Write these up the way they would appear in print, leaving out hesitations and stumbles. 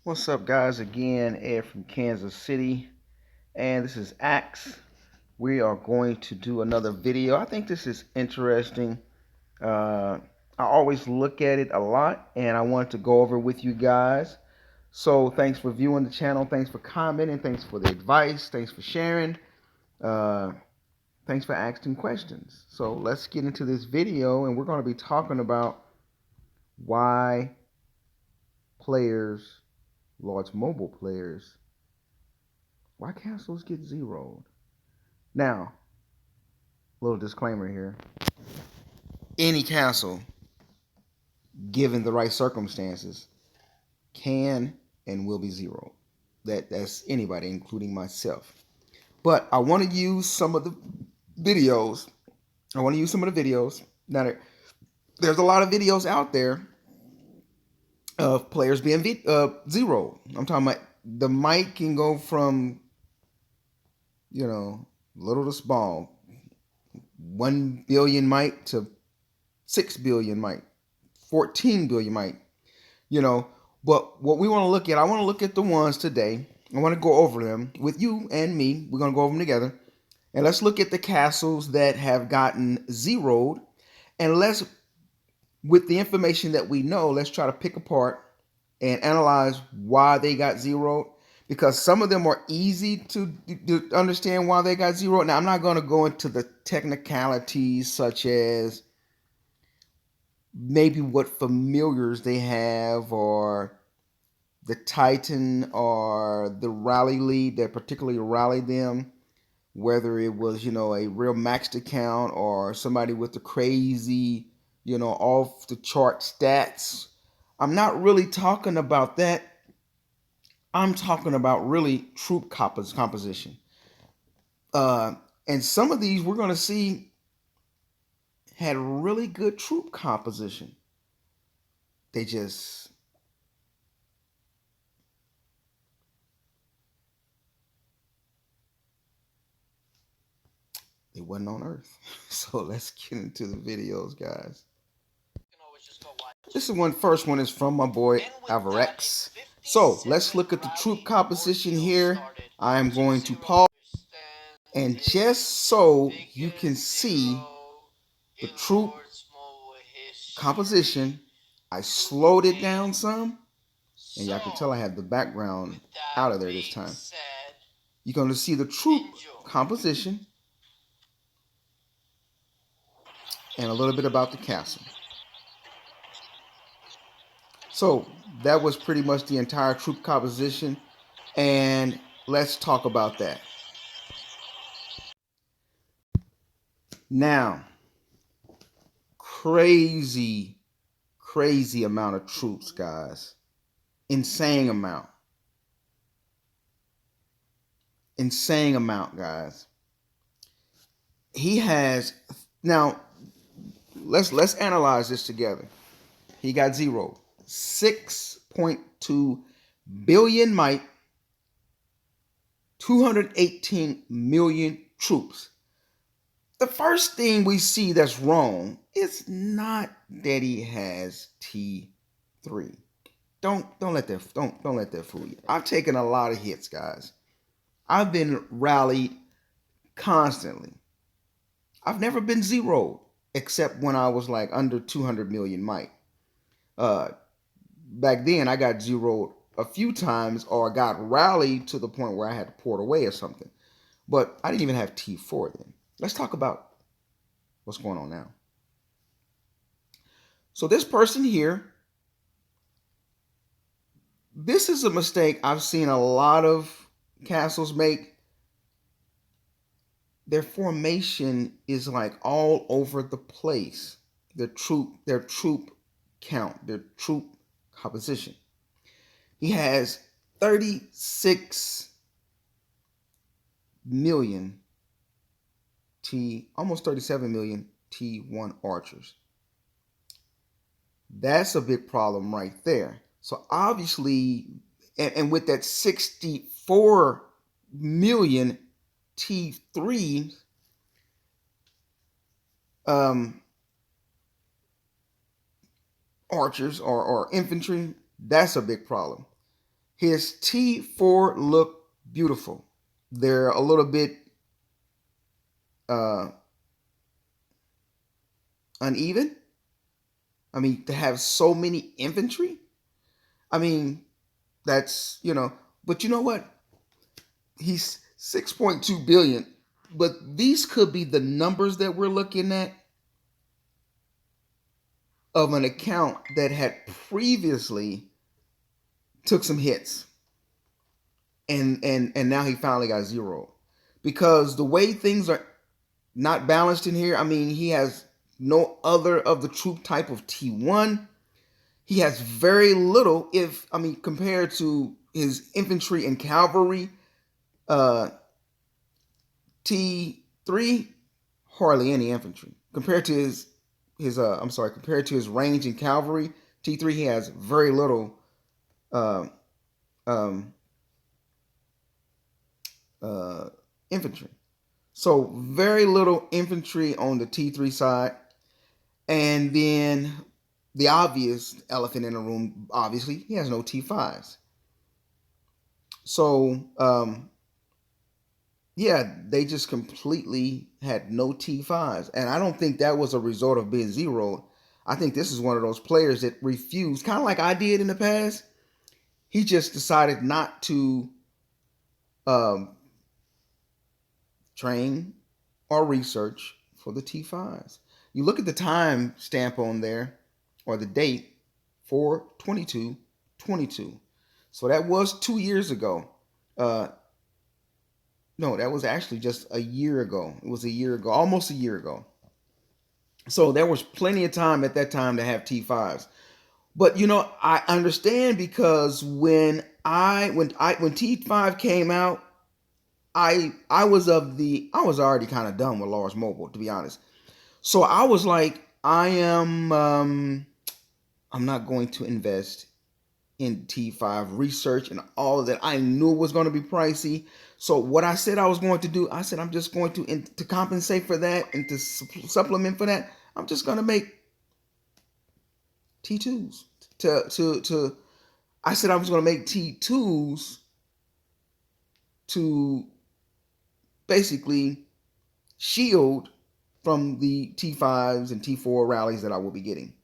What's up, guys? Again, Ed from Kansas City, and this is Axe. We are going to do another video. I think this is interesting. I always look at it a lot, and I want to go over it with you guys. So, thanks for viewing the channel. Thanks for commenting. Thanks for the advice. Thanks for sharing. Uh, Thanks for asking questions. So, let's get into this video, and we're going to be talking about why players, large mobile players, why castles get zeroed. Now, little disclaimer here. Any castle, given the right circumstances, can and will be zeroed. That's anybody, including myself. But I want to use some of the videos. Now, there's a lot of videos out there of players being zeroed. I'm talking about the mic can go from, little to small. 1 billion might to 6 billion might, 14 billion might, But what we want to look at, I want to look at the ones today. I want to go over them with you and me. We're going to go over them together. And let's look at the castles that have gotten zeroed. And with the information that we know, let's try to pick apart and analyze why they got zeroed. Because some of them are easy to understand why they got zeroed. Now, I'm not going to go into the technicalities such as maybe what familiars they have, or the Titan or the rally lead that particularly rallied them, whether it was, a real maxed account or somebody with the crazy, off the chart stats. I'm not really talking about that. I'm talking about really troop composition. And some of these we're going to see had really good troop composition. They wasn't on Earth. So let's get into the videos, guys. First one is from my boy Avarex. So let's look at the troop composition here. I am going to pause, and just so you can see the troop composition, I slowed it down some, and y'all can tell I have the background out of there this time. You're going to see the troop composition and a little bit about the castle. So that was pretty much the entire troop composition, and let's talk about that. Now, crazy amount of troops, guys. Insane amount, guys. He has, now let's analyze this together. He got zeroed. 6.2 billion might, 218 million troops. The first thing we see that's wrong is not that he has T3. Don't let that fool you. I've taken a lot of hits, guys. I've been rallied constantly. I've never been zeroed except when I was like under 200 million might. Back then I got zeroed a few times, or got rallied to the point where I had to port away or something. But I didn't even have T4 then. Let's talk about what's going on now. So this person here, this is a mistake I've seen a lot of castles make. Their formation is like all over the place. Their troop count, their troop composition. He has 36 million almost 37 million T1 archers. That's a big problem right there. So obviously, and with that 64 million T3 archers or infantry, that's a big problem. His T4 look beautiful. They're a little bit uh, uneven. I mean, to have so many infantry. I mean, that's, but you know what? He's 6.2 billion. But these could be the numbers that we're looking at of an account that had previously took some hits. And now he finally got zero. Because the way things are not balanced in here, I mean, he has no other of the troop type of T1. He has very little, compared to his infantry and cavalry, T3, hardly any infantry. Compared to compared to his range and cavalry, T3, he has very little infantry. So very little infantry on the T3 side. And then the obvious elephant in the room, obviously, he has no T5s. So, they just completely had no T5s. And I don't think that was a result of being zeroed. I think this is one of those players that refused, kind of like I did in the past. He just decided not to train or research for the T5s. You look at the time stamp on there, or the date, 4/22/22. So that was 2 years ago. No, that was actually just a year ago. It was a year ago, almost a year ago. So there was plenty of time at that time to have T5s. But I understand, because when T5 came out, I was already kind of done with large mobile, to be honest. So I was like, I'm not going to invest in T5 research and all of that. I knew it was going to be pricey. So what I said I was going to do, I said I'm just going to compensate for that and to supplement for that. I'm just going to make T2s. I said I was going to make T2s to basically shield from the T5s and T4 rallies that I will be getting.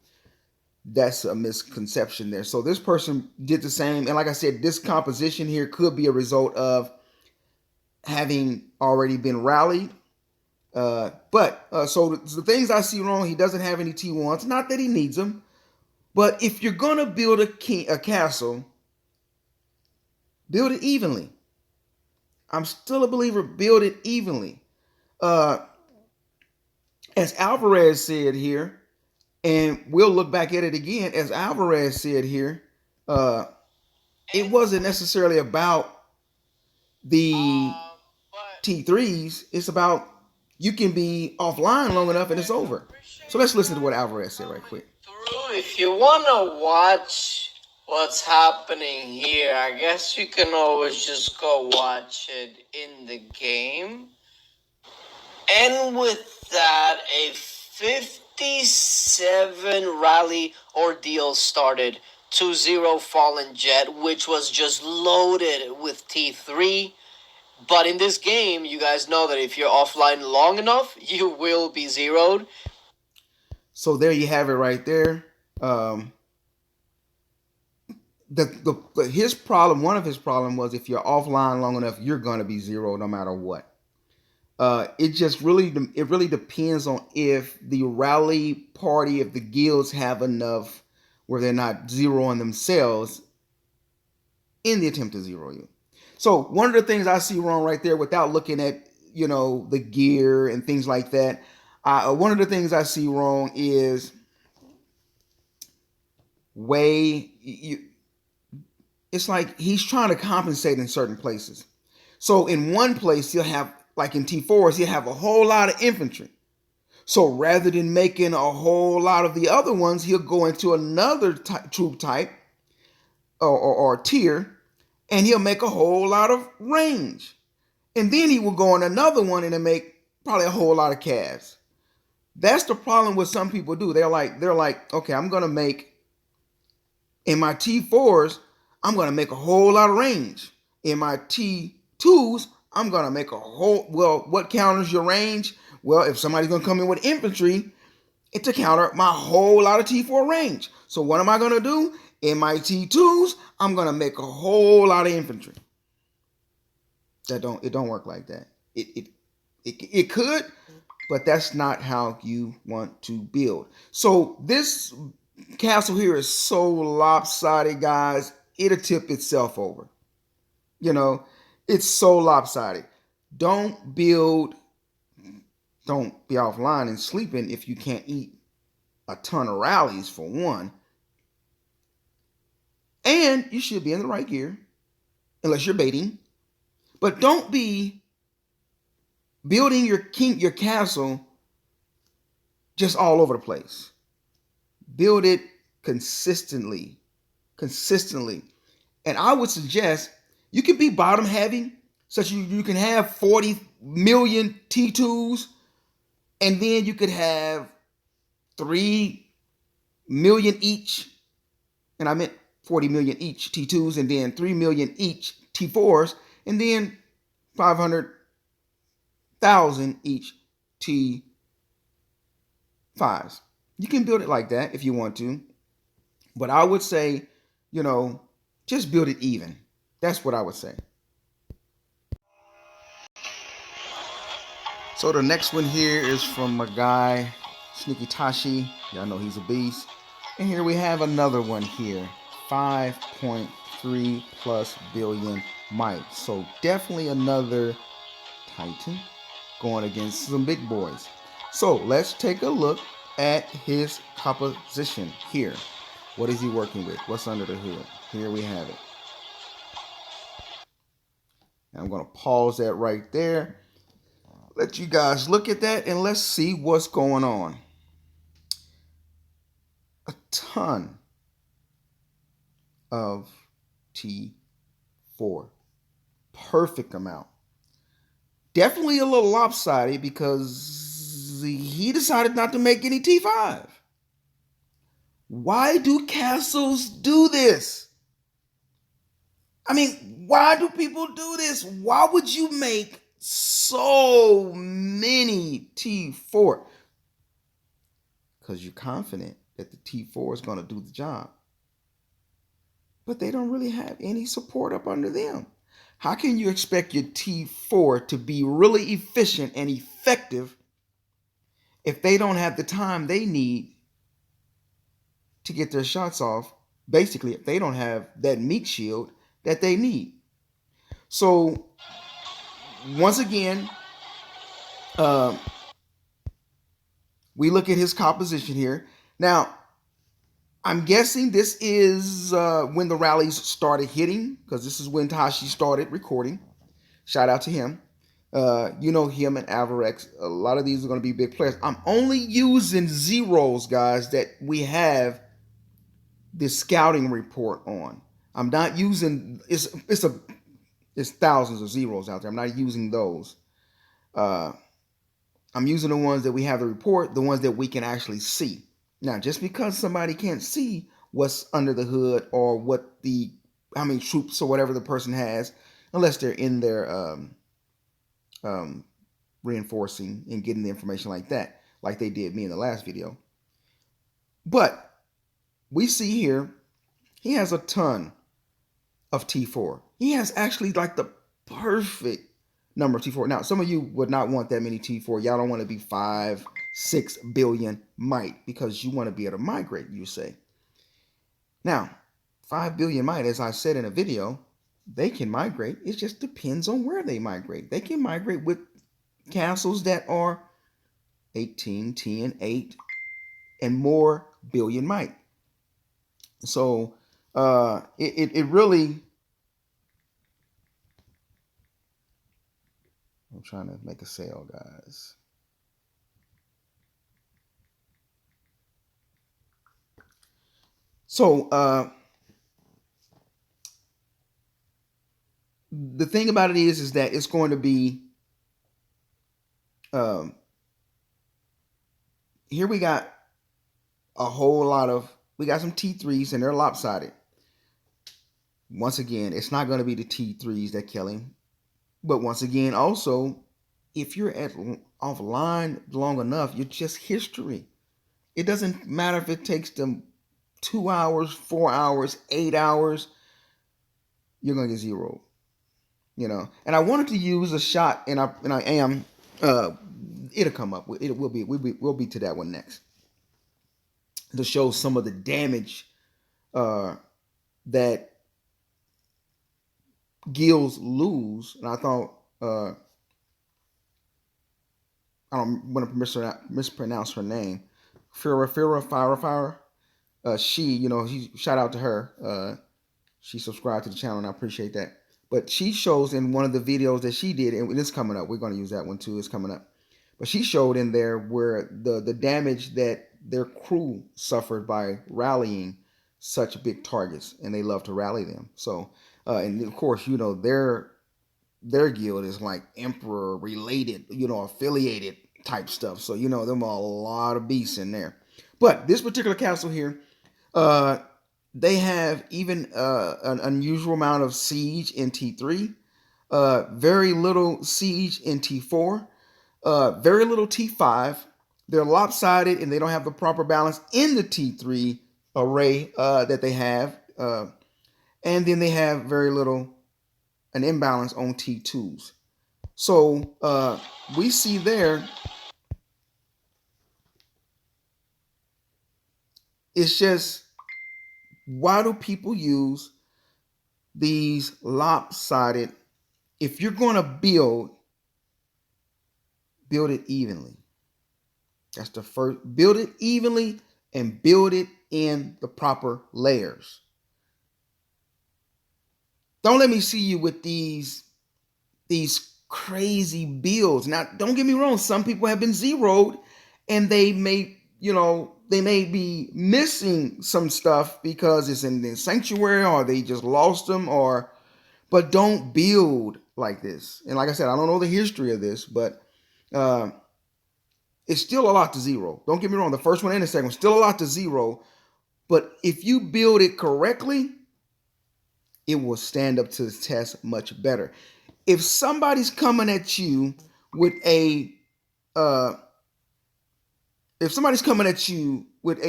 That's a misconception there. So this person did the same. And like I said, this composition here could be a result of having already been rallied. So the things I see wrong, he doesn't have any T1s. Not that he needs them. But if you're going to build a castle, build it evenly. I'm still a believer, build it evenly. As Alvarez said here, and we'll look back at it again, as Alvarez said here, it wasn't necessarily about the T3s. It's about you can be offline long enough and it's over. So let's listen to what Alvarez said right quick. If you want to watch what's happening here, I guess you can always just go watch it in the game. And with that, a 57 rally ordeal started. 2-0 Fallen Jet, which was just loaded with T3. But in this game, you guys know that if you're offline long enough, you will be zeroed. So there you have it right there. His problem, one of his problem was, if you're offline long enough, you're gonna be zeroed no matter what. It really depends on if the rally party, if the guilds have enough where they're not zeroing themselves in the attempt to zero you. So one of the things I see wrong right there, without looking at the gear and things like that, one of the things I see wrong is it's like he's trying to compensate in certain places. So in one place he'll have, like in T4s, he'll have a whole lot of infantry. So rather than making a whole lot of the other ones, he'll go into another troop type or tier, and he'll make a whole lot of range. And then he will go on another one and make probably a whole lot of calves. That's the problem with some people do. They're like, okay, I'm gonna make, in my T4s, I'm going to make a whole lot of range. In my T2s, I'm going to make a whole, well, what counters your range? Well, if somebody's going to come in with infantry, it's to counter my whole lot of T4 range. So what am I going to do? In my T2s, I'm going to make a whole lot of infantry. It don't work like that. It could, but that's not how you want to build. So this castle here is so lopsided, guys. It'll tip itself over. You know, it's so lopsided. Don't be offline and sleeping if you can't eat a ton of rallies, for one. And you should be in the right gear, unless you're baiting. But don't be building your castle just all over the place. Build it consistently. And I would suggest you can be bottom heavy, such you can have 40 million T2s, and then you could have 3 million each, and I meant 40 million each T2s, and then 3 million each T4s, and then 500,000 each T5s. You can build it like that if you want to, but I would say, just build it even. That's what I would say. So the next one here is from a guy, Sneaky Tashi. Y'all know he's a beast. And here we have another one here, 5.3 plus billion might. So definitely another Titan going against some big boys. So let's take a look at his composition here. What is he working with? What's under the hood? Here we have it. And I'm going to pause that right there. Let you guys look at that and let's see what's going on. A ton of T4. Perfect amount. Definitely a little lopsided because he decided not to make any T5. Why do castles do this? I mean, why do people do this? Why would you make so many T4? Because you're confident that the T4 is going to do the job. But they don't really have any support up under them. How can you expect your T4 to be really efficient and effective if they don't have the time they need to get their shots off? Basically, if they don't have that meat shield that they need. So, once again, we look at his composition here. Now, I'm guessing this is when the rallies started hitting, because this is when Tashi started recording. Shout out to him. Him and Avarex. A lot of these are going to be big players. I'm only using zeros, guys, that we have this scouting report on. I'm not using it's thousands of zeros out there. I'm not using those. I'm using the ones that we have the report, the ones that we can actually see. Now, just because somebody can't see what's under the hood or how many troops or whatever the person has, unless they're in there reinforcing and getting the information like that, like they did me in the last video. But we see here, he has a ton of T4. He has actually like the perfect number of T4. Now, some of you would not want that many T4. Y'all don't want to be 5, 6 billion might because you want to be able to migrate, you say. Now, 5 billion might, as I said in a video, they can migrate. It just depends on where they migrate. They can migrate with castles that are 18, 10, 8, and more billion might. So it really, I'm trying to make a sale, guys. So the thing about it is that it's going to be here we got a whole lot of, we got some T3s and they're lopsided. Once again, it's not going to be the T3s that kill him. But once again, also, if you're at offline long enough, you're just history. It doesn't matter if it takes them 2 hours, 4 hours, 8 hours, you're gonna get zeroed. And I wanted to use a shot, and I am. Uh, it'll come up. We'll be to that one next to show some of the damage that gills lose. And I thought I don't want to mispronounce her name. Fira. Shout out to her. She subscribed to the channel, and I appreciate that. But she shows in one of the videos that she did, and it's coming up. We're going to use that one too. It's coming up. But she showed in there where the damage that their crew suffered by rallying such big targets, and they love to rally them. So, and of course, their guild is like emperor related, affiliated type stuff. So them are a lot of beasts in there. But this particular castle here, they have even an unusual amount of siege in T3, very little siege in T4, very little T5. They're lopsided and they don't have the proper balance in the T3 array that they have. And then they have very little, an imbalance on T2s. So we see there, it's just, why do people use these lopsided? If you're going to build it evenly. That's the first. Build it evenly and build it in the proper layers. Don't let me see you with these crazy builds. Now, don't get me wrong. Some people have been zeroed, and they may be missing some stuff because it's in the sanctuary, or they just lost them, but don't build like this. And like I said, I don't know the history of this, but it's still a lot to zero. Don't get me wrong. The first one and the second one, still a lot to zero. But if you build it correctly, it will stand up to the test much better. If somebody's coming at you with a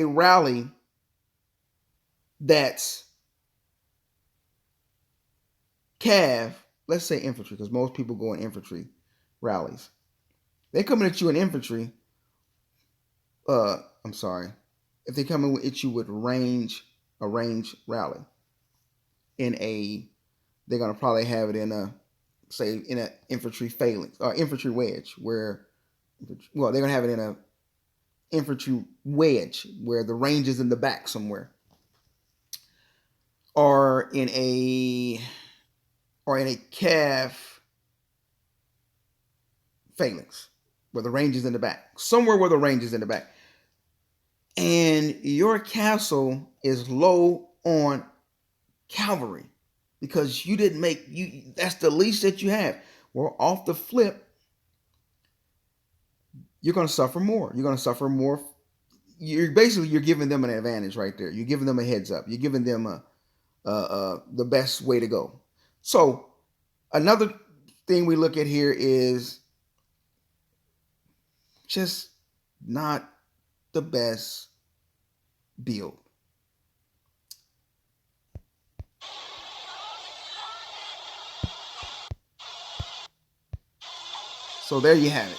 rally that's cav, let's say infantry, because most people go in infantry rallies. They're coming at you in infantry. I'm sorry. If they come at you with a range rally, they're gonna probably have it in an infantry phalanx or infantry wedge, where, they're gonna have it in a infantry wedge where the range is in the back somewhere, or in a calf phalanx where the range is in the back, somewhere where the range is in the back, and your castle is low on cavalry because you didn't that's the least that you have. Well, off the flip, you're going to suffer more. You're giving them an advantage right there. You're giving them a heads up. You're giving them the best way to go. So another thing we look at here is just not the best build. So there you have it.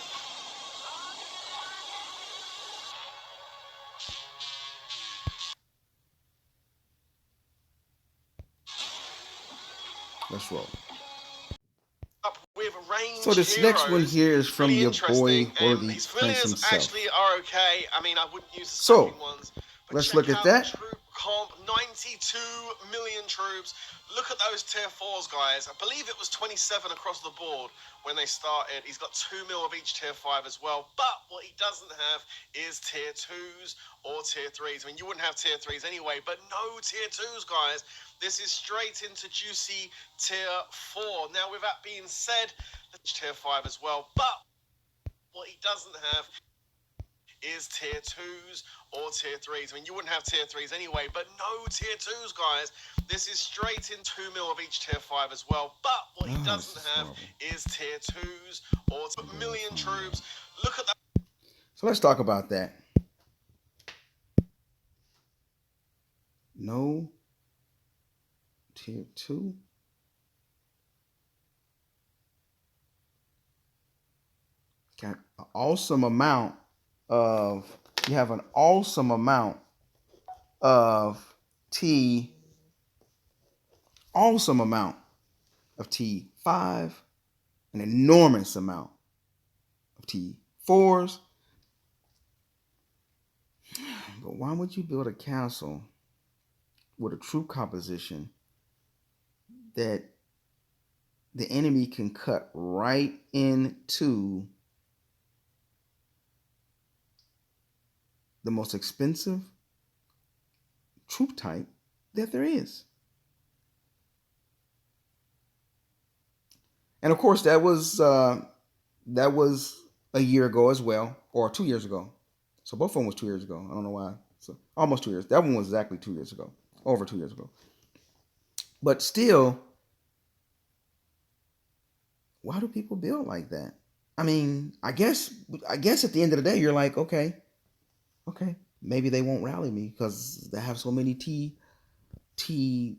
Let's roll. With range So this next one here is from really your boy Worthy these Prince familiars himself. actually are okay. I mean, I wouldn't use the So stacking ones. But let's look at that. Troop comp, 92 million troops. Look at those tier 4s, guys. I believe it was 27 across the board when they started. He's got 2 mil of each tier 5 as well. But what he doesn't have is tier 2s or tier 3s. I mean, you wouldn't have tier 3s anyway, but no tier 2s, guys. This is straight into juicy tier 4. Now, with that being said, tier 5 as well. But what he doesn't have is tier 2s or tier 3s. I mean, you wouldn't have tier 3s anyway, but no tier 2s, guys. This is straight in 2 mil of each tier 5 as well. But what he doesn't have is tier 2s or million troops. Look at that. So let's talk about that. No tier 2. Got an awesome amount of, you have an awesome amount of awesome amount of T5, an enormous amount of T4s. But why would you build a castle with a troop composition that the enemy can cut right into the most expensive troop type that there is? And of course, that was a year ago as well, or 2 years ago. So both of them was 2 years ago. I don't know why. So almost 2 years. That one was exactly 2 years ago, over 2 years ago. But still, why do people build like that? I mean, I guess at the end of the day, you're like, okay, maybe they won't rally me because they have so many you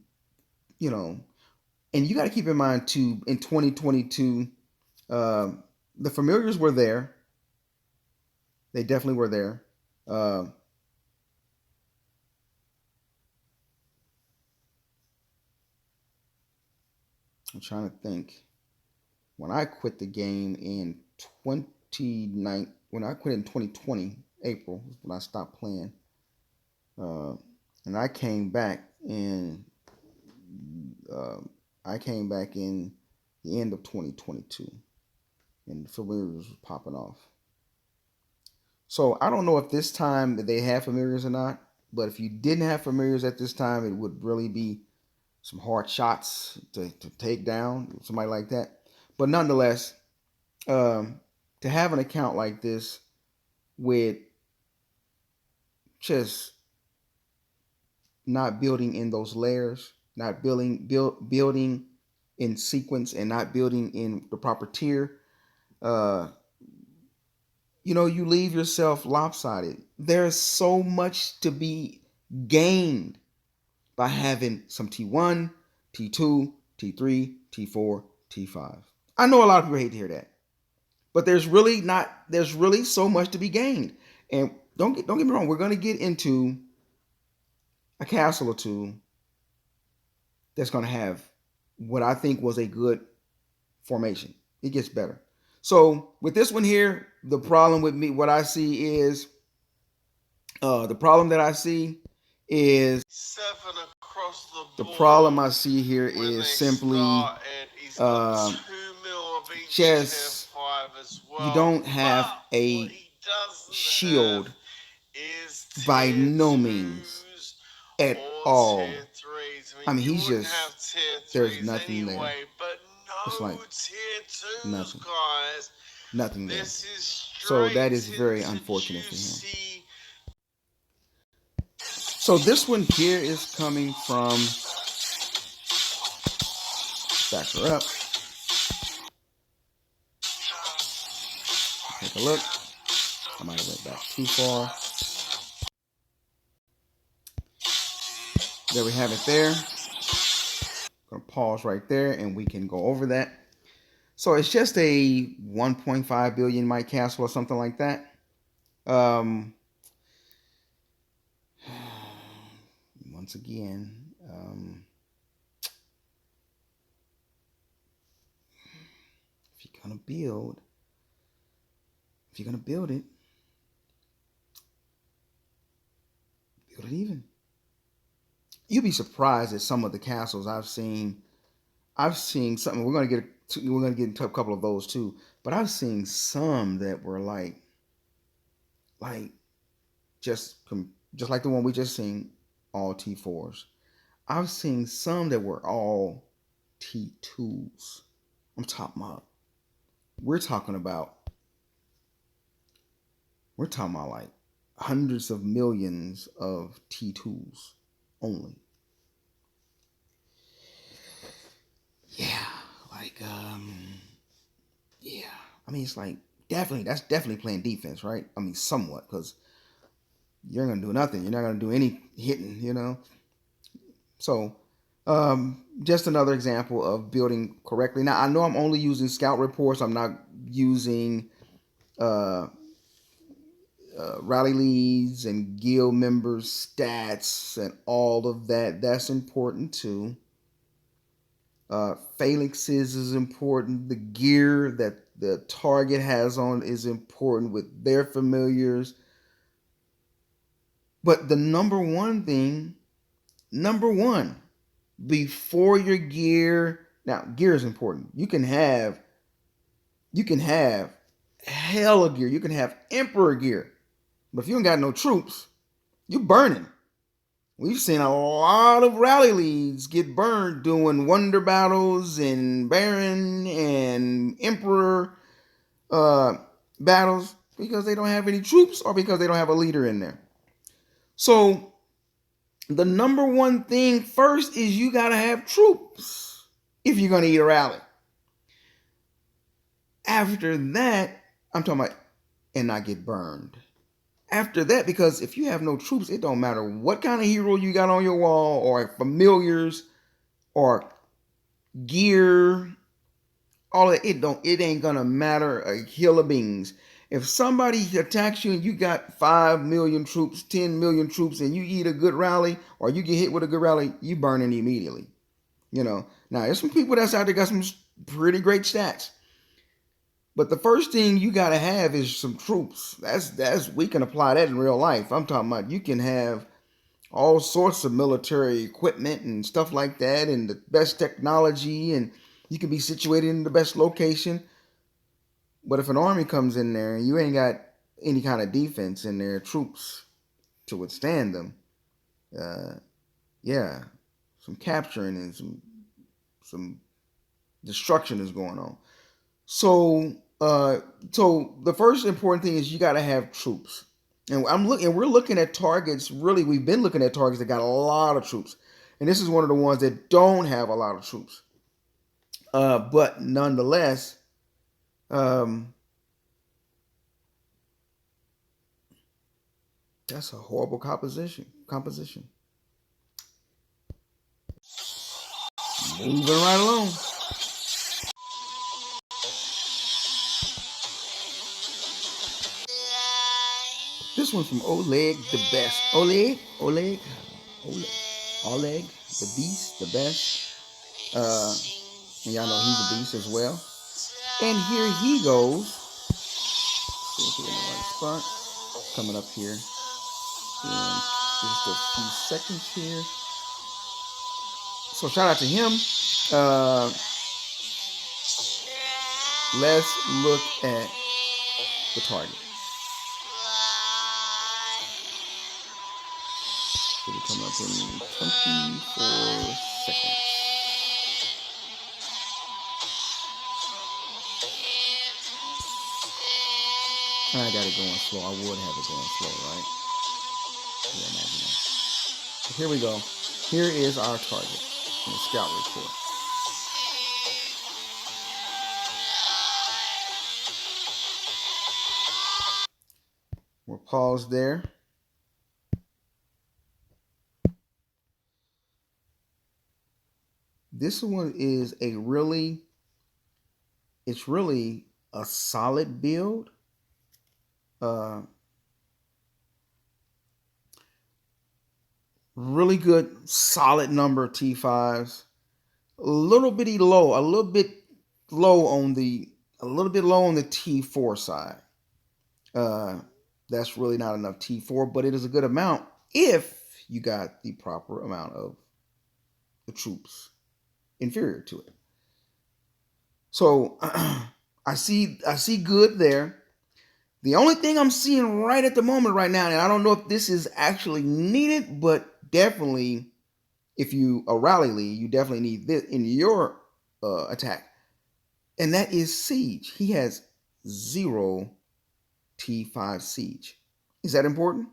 know. And you got to keep in mind too, in 2022, the familiars were there. They definitely were there. I'm trying to think. When I quit the game in 29, when I quit in 2020, April, when I stopped playing, and I came back in the end of 2022, and the familiars was popping off. So I don't know if this time that they have familiars or not, but if you didn't have familiars at this time, it would really be some hard shots to take down somebody like that. But nonetheless, to have an account like this with just not building in those layers, not building in sequence, and not building in the proper tier, you leave yourself lopsided. There's so much to be gained by having some T1, T2, T3, T4, T5. I know a lot of people hate to hear that, but there's really so much to be gained. And don't get me wrong, we're going to get into a castle or two that's going to have what I think was a good formation. It gets better. So with this one here, the problem with me, what I see is, the problem that I see is, 7 across the board. the problem I see here is simply just you don't have a shield by no means at all. I mean, he's just, there's nothing there. It's like nothing, nothing there. So that is very unfortunate for him. So this one here is coming from, back her up. Take a look. I might have went back too far. There we have it there. I'm going to pause right there and we can go over that. So it's just a 1.5 billion might castle or something like that. Once again, if you're gonna build it, build it even. You'd be surprised at some of the castles I've seen. I've seen something. We're gonna get into a couple of those too. But I've seen some that were like just like the one we just seen, all T4s. I've seen some that were all T2s. I'm talking about. We're talking about We're talking about like hundreds of millions of T2s only. Yeah, like yeah. I mean, it's like that's definitely playing defense, right? I mean, somewhat, because you're gonna do nothing. You're not gonna do any hitting, you know. So, just another example of building correctly. Now, I know I'm only using scout reports. I'm not using uh, rally leads and guild members stats and all of that. That's important too. Phalanxes is important. The gear that the target has on is important with their familiars. But the number one, before your gear. Now, gear is important. You can have hella gear. You can have emperor gear. But if you ain't got no troops, you burning. We've seen a lot of rally leads get burned doing wonder battles and baron and emperor battles because they don't have any troops or because they don't have a leader in there. So the number one thing first is you got to have troops if you're going to eat a rally. After that, I'm talking about and not get burned. After that, because if you have no troops, it don't matter what kind of hero you got on your wall or familiars or gear, all that, it ain't gonna matter a hill of beans. If somebody attacks you and you got 5 million troops, 10 million troops, and you eat a good rally or you get hit with a good rally, you burn it immediately. You know, now there's some people that's out there got some pretty great stats. But the first thing you gotta have is some troops. That's we can apply that in real life. I'm talking about you can have all sorts of military equipment and stuff like that, and the best technology, and you can be situated in the best location. But if an army comes in there and you ain't got any kind of defense in there, troops to withstand them, yeah, some capturing and some destruction is going on. So the first important thing is you got to have troops. And we're looking at targets. Really, we've been looking at targets that got a lot of troops. And this is one of the ones that don't have a lot of troops. But nonetheless, that's a horrible composition. Moving right along. This one's from Oleg the Best. Oleg, the Beast, the Best. And y'all know he's a beast as well. And here he goes. See if we're in the right spot. Coming up here in just a few seconds here. So shout out to him. Let's look at the target. Should be coming up in 24 seconds. I got it going slow. I would have it going slow, right? Yeah, imagine that. So here we go. Here is our target in the scout report. We'll pause there. This one is it's really a solid build. Really good, solid number of T5s. A little bit low on the T4 side. That's really not enough T4, but it is a good amount if you got the proper amount of the troops inferior to it. So I see good there. The only thing I'm seeing right at the moment right now, and I don't know if this is actually needed, but definitely if you a rally lead, you definitely need this in your attack. And that is siege. He has 0 T5 Siege. Is that important?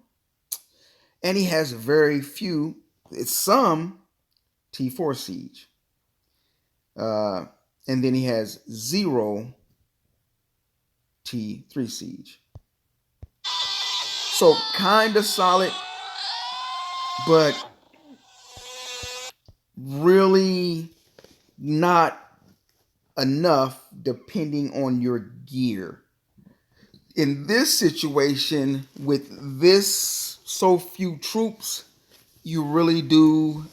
And he has very few, it's some T4 Siege. And then he has 0 T3 Siege. So kind of solid, but really not enough depending on your gear. In this situation, with this so few troops, you really do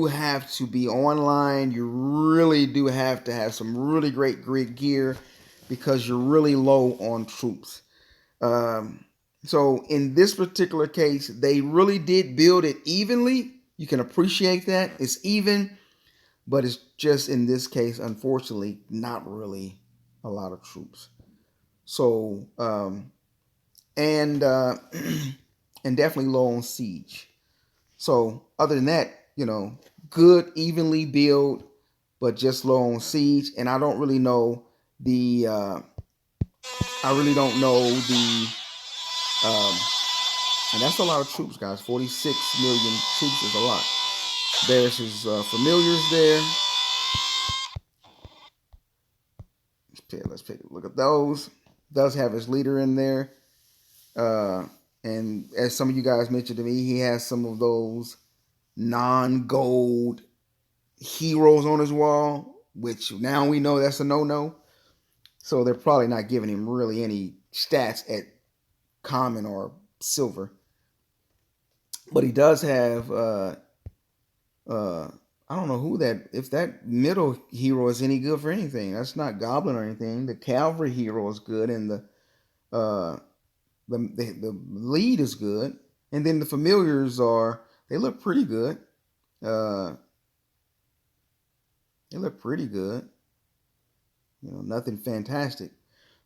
have to be online. You really do have to have some really great gear because you're really low on troops. So in this particular case, they really did build it evenly. You can appreciate that. It's even, but it's just in this case, unfortunately, not really a lot of troops. So, and definitely low on siege. So other than that, good, evenly built, but just low on siege. And I don't really know the, and that's a lot of troops, guys. 46 million troops is a lot. There's his familiars there. Let's take a look at those. Does have his leader in there. And as some of you guys mentioned to me, he has some of those non-gold heroes on his wall, which now we know that's a no-no. So they're probably not giving him really any stats at common or silver. But he does have I don't know if that middle hero is any good for anything. That's not Goblin or anything. The Cavalry hero is good, and the lead is good. And then the familiars they look pretty good. They look pretty good. Nothing fantastic.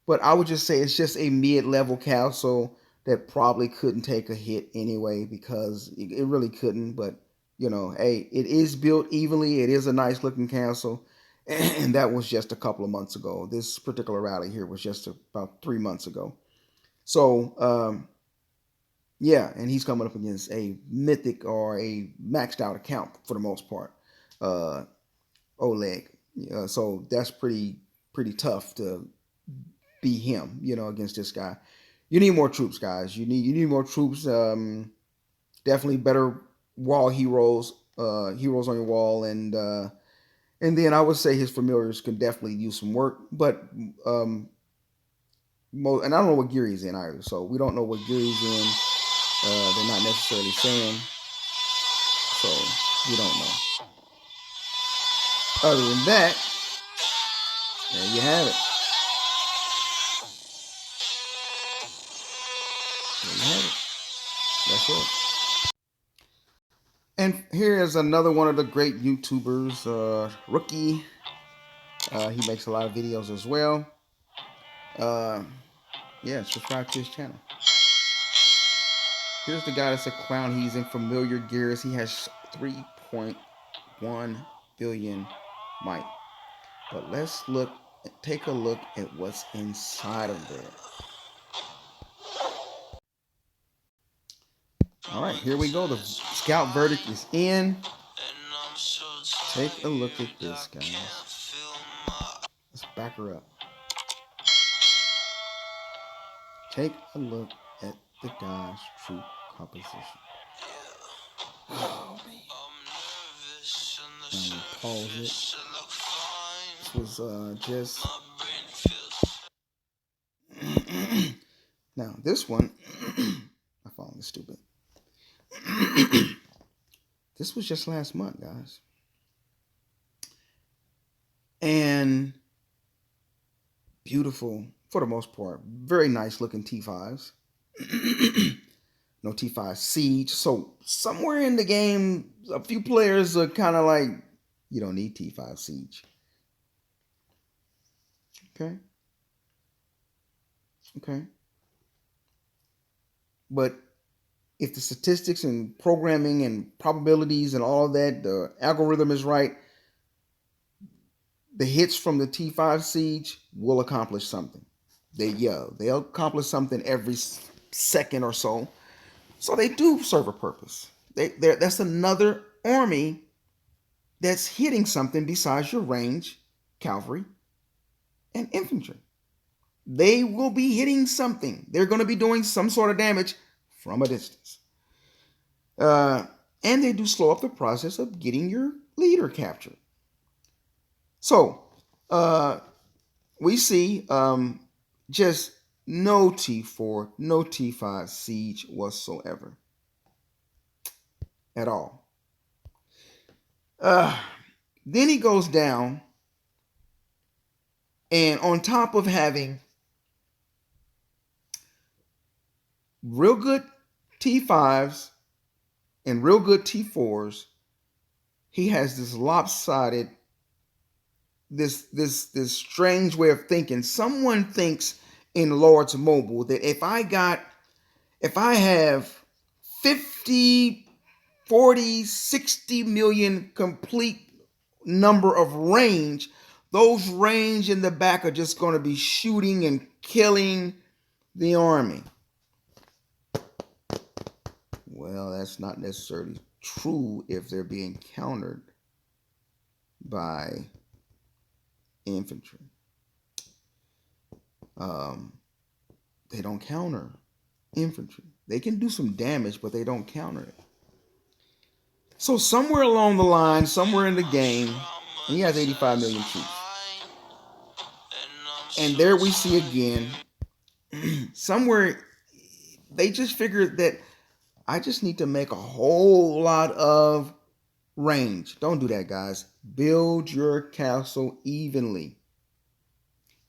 But I would just say it's just a mid-level castle that probably couldn't take a hit anyway, because it really couldn't. But hey, it is built evenly. It is a nice looking castle. And that was just a couple of months ago. This particular rally here was just about 3 months ago. So, yeah, and he's coming up against a mythic or a maxed out account for the most part. Oleg. So that's pretty tough to be him, against this guy. You need more troops, guys. You need more troops. Definitely better wall heroes on your wall, and then I would say his familiars can definitely use some work. But and I don't know what gear he's in either, so we don't know what gear he's in. They're not necessarily saying, so we don't know. Other than that, there you have it. There you have it. That's it. And here is another one of the great YouTubers, Rookie. He makes a lot of videos as well. Yeah, subscribe to his channel. Here's the guy that's a clown. He's in familiar gears. He has 3.1 billion might. But let's take a look at what's inside of there. All right, here we go. The scout verdict is in. Take a look at this, guys. Let's back her up. Take a look at the guy's true composition. Oh, man. I'm gonna pause it. This was just... Now, this one... I found this stupid. This was just last month, guys. And beautiful, for the most part. Very nice looking T5s. No T5 Siege. So somewhere in the game, a few players are kind of like, you don't need T5 Siege. Okay. But if the statistics and programming and probabilities and all of that, the algorithm is right, the hits from the T5 Siege will accomplish something. They'll accomplish something every second or so. So they do serve a purpose. That's another army that's hitting something besides your range, cavalry, and infantry. They will be hitting something. They're going to be doing some sort of damage from a distance. And they do slow up the process of getting your leader captured. So we see just no T4, no T5 siege whatsoever at all. Then he goes down, and on top of having real good T5s and real good T4s, he has this lopsided, this strange way of thinking. Someone thinks in Lord's Mobile that if I have 50, 40, 60 million complete number of range, those range in the back are just going to be shooting and killing the army. Well, that's not necessarily true if they're being countered by infantry. They don't counter infantry. They can do some damage, but they don't counter it. So somewhere along the line, somewhere in the game, he has 85 million troops. And there we see again, somewhere they just figured that I just need to make a whole lot of range. Don't do that, guys. Build your castle evenly.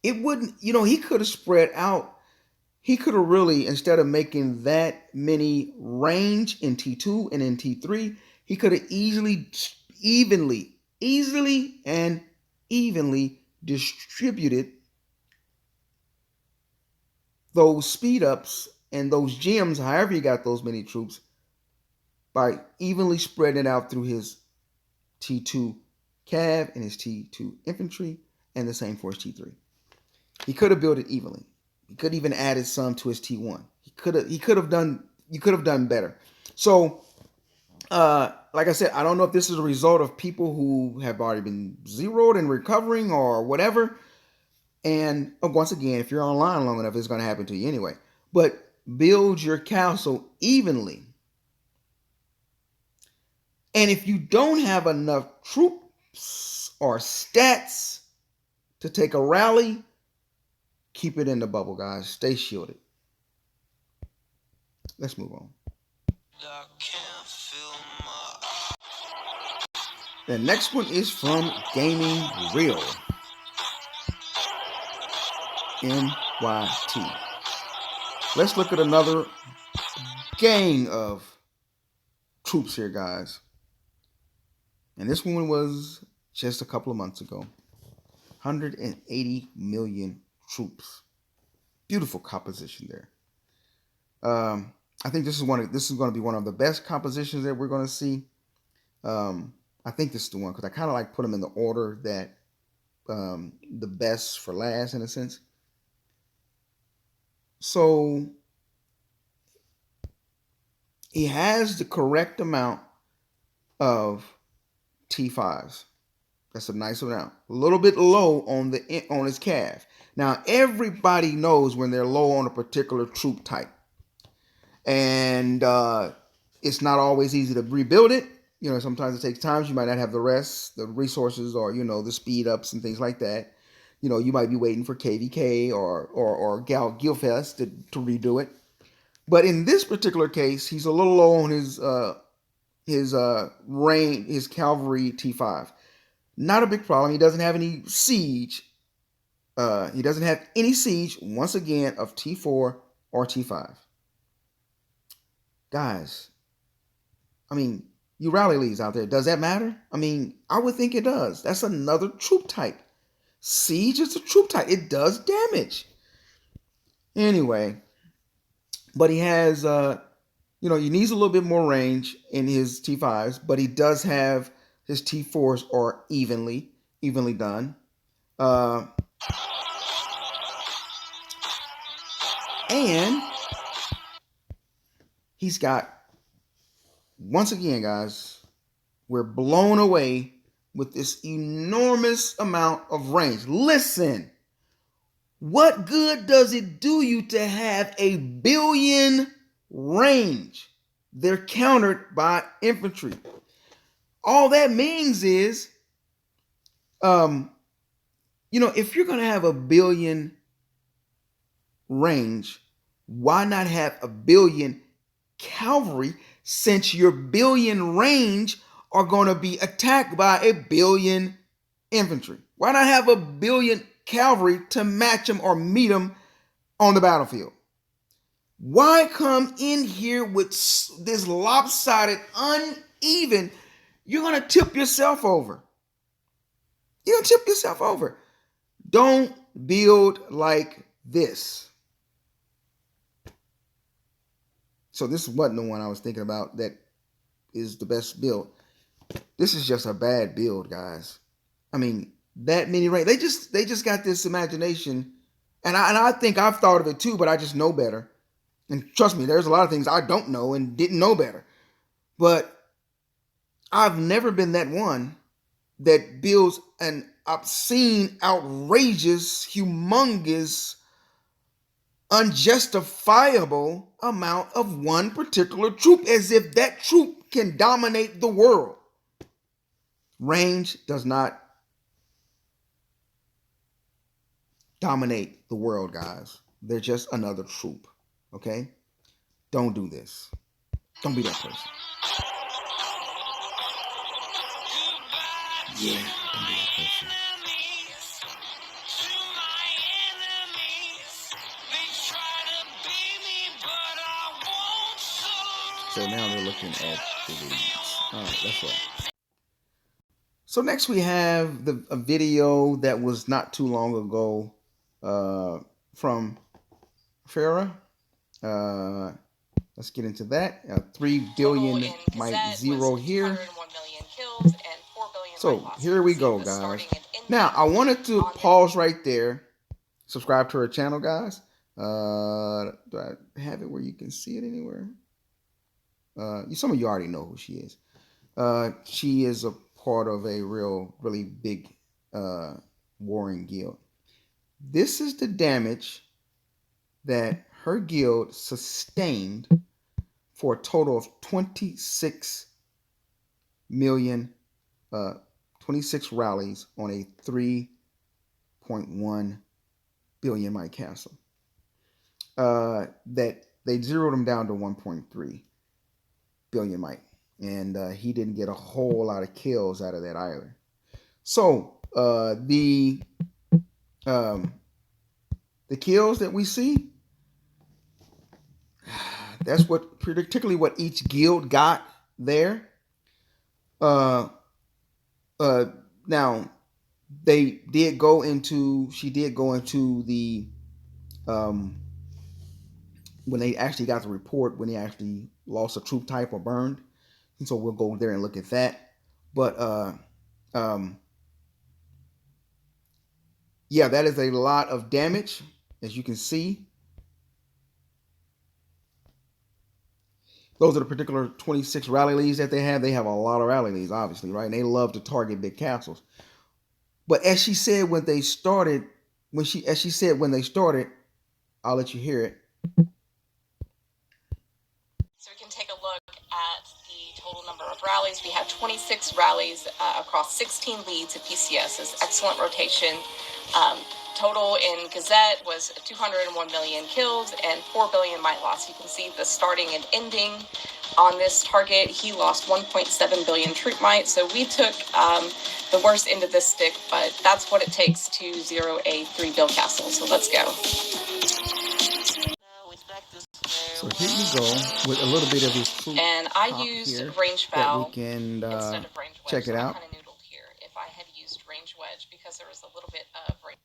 It wouldn't, he could have spread out. He could have really, instead of making that many range in T2 and in T3, he could have easily and evenly distributed those speed ups and those gems, however you got those many troops, by evenly spreading it out through his T2 cav and his T2 infantry, and the same for his T3. He could have built it evenly. He could even added some to his T1. You could have done better. So, like I said, I don't know if this is a result of people who have already been zeroed and recovering or whatever. And once again, if you're online long enough, it's going to happen to you anyway. But build your castle evenly. And if you don't have enough troops or stats to take a rally, keep it in the bubble, guys. Stay shielded. Let's move on. The next one is from Gaming Real. NYT. Let's look at another gang of troops here, guys. And this one was just a couple of months ago. 180 million troops. Beautiful composition there. I think this is going to be one of the best compositions that we're going to see. I think this is the one because I kind of like put them in the order that the best for last in a sense. So he has the correct amount of T5s. That's a nice amount. A little bit low on his cav. Now everybody knows when they're low on a particular troop type, and it's not always easy to rebuild it. Sometimes it takes time. You might not have the resources, or the speed ups and things like that. You might be waiting for KVK or Gilfest to redo it. But in this particular case, he's a little low on his range, his cavalry T5. Not a big problem. He doesn't have any siege. He doesn't have any siege, once again, of T4 or T5. Guys, you rally leads out there. Does that matter? I would think it does. That's another troop type. Siege is a troop type. It does damage. Anyway, but he has, he needs a little bit more range in his T5s, but he does have his T4s are evenly done. And he's got, once again, guys, we're blown away with this enormous amount of range. Listen, what good does it do you to have a billion range? They're countered by infantry. All that means is, if you're going to have a billion range, why not have a billion cavalry, since your billion range are going to be attacked by a billion infantry? Why not have a billion cavalry to match them or meet them on the battlefield? Why come in here with this lopsided, uneven? You're going to tip yourself over. You're going to tip yourself over. Don't build like this. So this wasn't the one I was thinking about that is the best build. This is just a bad build, guys. I mean, that many range. They just got this imagination, and I think I've thought of it too, but I just know better. And trust me, there's a lot of things I don't know and didn't know better. But I've never been that one that builds an obscene, outrageous, humongous, unjustifiable amount of one particular troop, as if that troop can dominate the world. Range does not dominate the world, guys. They're just another troop, okay? Don't do this. Don't be that person. Yeah, don't be that person. So now we're looking at the leads. All right, that's right. So next we have a video that was not too long ago from Farah. Let's get into that. 3 billion might zero here. So here we go, guys. Now I wanted to pause right there. Subscribe to her channel, guys. Do I have it where you can see it anywhere? Some of you already know who she is. She is a part of a really big warring guild. This is the damage that her guild sustained for a total of 26 million, 26 rallies on a 3.1 billion might castle. That they zeroed him down to 1.3 billion might. And he didn't get a whole lot of kills out of that either. So the kills that we see, that's particularly what each guild got there. Now she did go into the when they actually got the report, when they actually lost a troop type or burned. And so we'll go there and look at that. But yeah, that is a lot of damage, as you can see. Those are the particular 26 rally leads that they have. They have a lot of rally leads, obviously, right? And they love to target big castles. But as she said when they started, I'll let you hear it. So we can take a look at the total number of rallies. We had 26 rallies across 16 leads at PCS. Excellent rotation. Total in Gazette was 201 million kills and 4 billion might loss. You can see the starting and ending on this target. He lost 1.7 billion troop might. So we took the worst end of this stick, but that's what it takes to zero a 3 bill castle. So let's go. So here you go with a little bit of this troop. And I used range bow instead of range wedge. Check it out. I kind of noodled here if I had used range wedge because there was a little bit of range.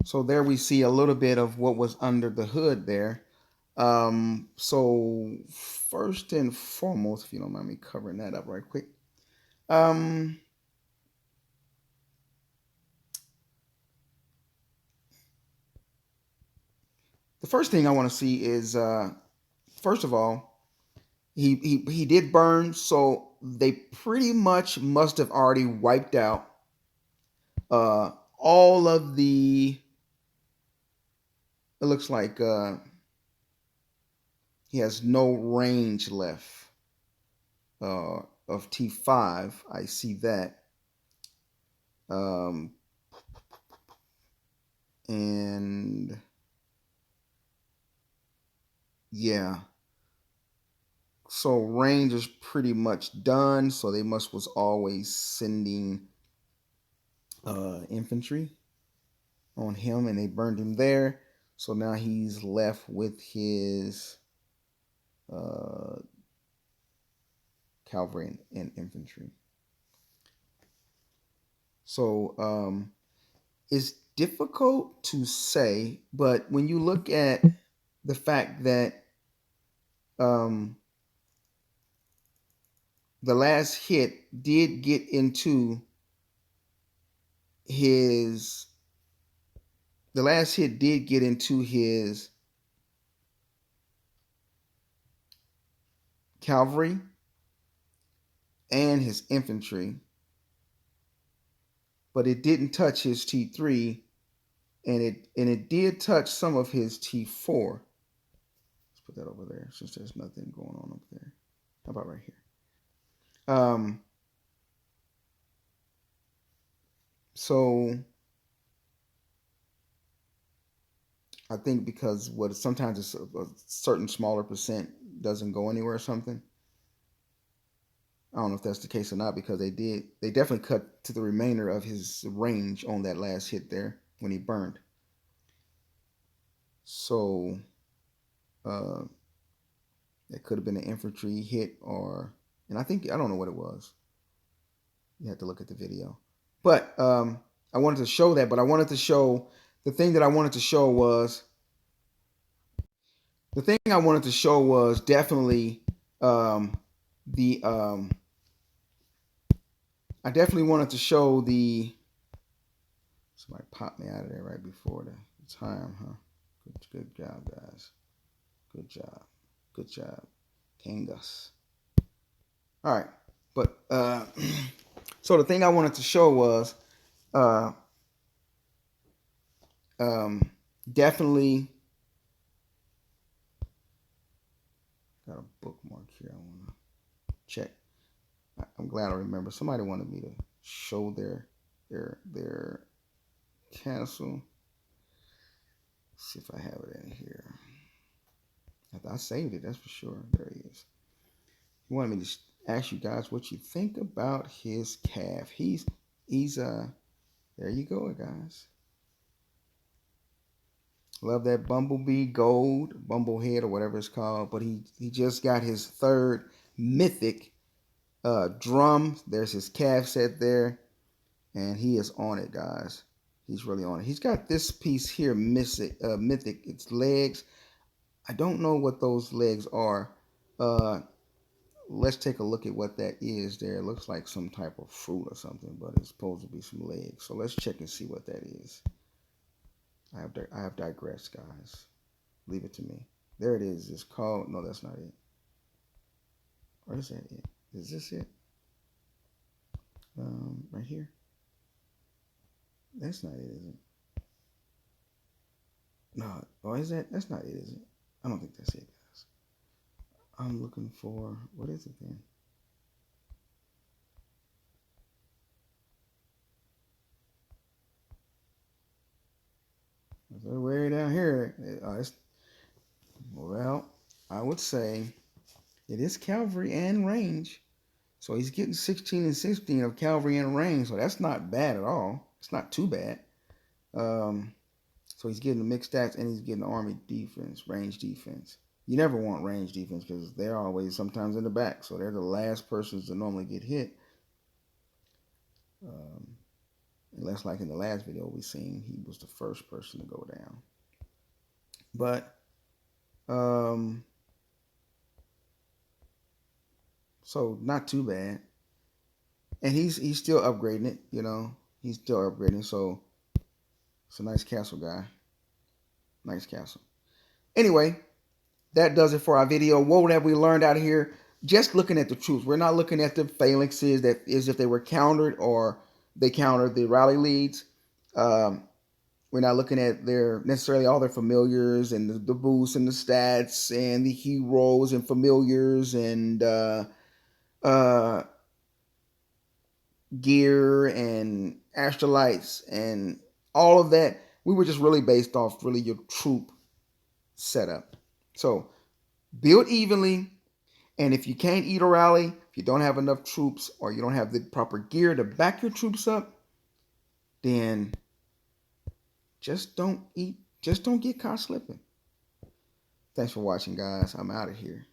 So there we see a little bit of what was under the hood there. So first and foremost, if you don't mind me covering that up right quick. The the first thing I want to see is first of all, he did burn, so they pretty much must have already wiped out all of the. It looks like he has no range left of T5. I see that. And yeah, so range is pretty much done. So they was always sending infantry on him, and they burned him there. So now he's left with his cavalry and infantry. So it's difficult to say, but when you look at the fact that the last hit did get into his cavalry and his infantry, but it didn't touch his T3, and it did touch some of his T4. Let's put that over there since there's nothing going on up there. How about right here? So I think because sometimes it's a certain smaller percent doesn't go anywhere or something. I don't know if that's the case or not, because they definitely cut to the remainder of his range on that last hit there when he burned. So it could have been an infantry hit, and I don't know what it was. You have to look at the video. But I wanted to show that, but the thing I wanted to show was definitely I definitely wanted to show somebody popped me out of there right before the time, huh? Good job, guys. Good job. King Gus. All right. But so the thing I wanted to show was definitely got a bookmark here I want to check. I'm glad I remember. Somebody wanted me to show their cancel. Let's see if I have it in here. I saved it, that's for sure. There he is. He wanted me to ask you guys what you think about his calf. He's there you go, guys. Love that bumblebee gold, bumblehead or whatever it's called. But he just got his third mythic drum. There's his calf set there, and he is on it, guys. He's really on it. He's got this piece here mythic. It's legs. I don't know what those legs are. Let's take a look at what that is there. It looks like some type of fruit or something, but it's supposed to be some legs. So let's check and see what that is. I have digressed, guys. Leave it to me. There it is. It's called. No, that's not it. Or is that it? Is this it? Right here. That's not it, is it? No. Oh, is that? That's not it, is it? I don't think that's it, guys. I'm looking for. What is it then? It's way down here. Well, I would say it is cavalry and range. So he's getting 16 and 16 of cavalry and range. So that's not bad at all. It's not too bad. So he's getting the mixed stats, and he's getting army defense, range defense. You never want range defense because they're always sometimes in the back. So they're the last persons to normally get hit. Unless, like in the last video we seen, he was the first person to go down. But so not too bad. And he's still upgrading it, you know. He's still upgrading. So it's a nice castle guy. Nice castle. Anyway, that does it for our video. What have we learned out of here? Just looking at the troops. We're not looking at the phalanxes that is if they were countered or they countered the rally leads. We're not looking at their necessarily all their familiars and the boosts and the stats and the heroes and familiars and gear and astrolites and all of that. We were just really based off really your troop setup. So build evenly, and if you can't eat a rally, if you don't have enough troops or you don't have the proper gear to back your troops up, then just don't get caught slipping. Thanks for watching, guys. I'm out of here.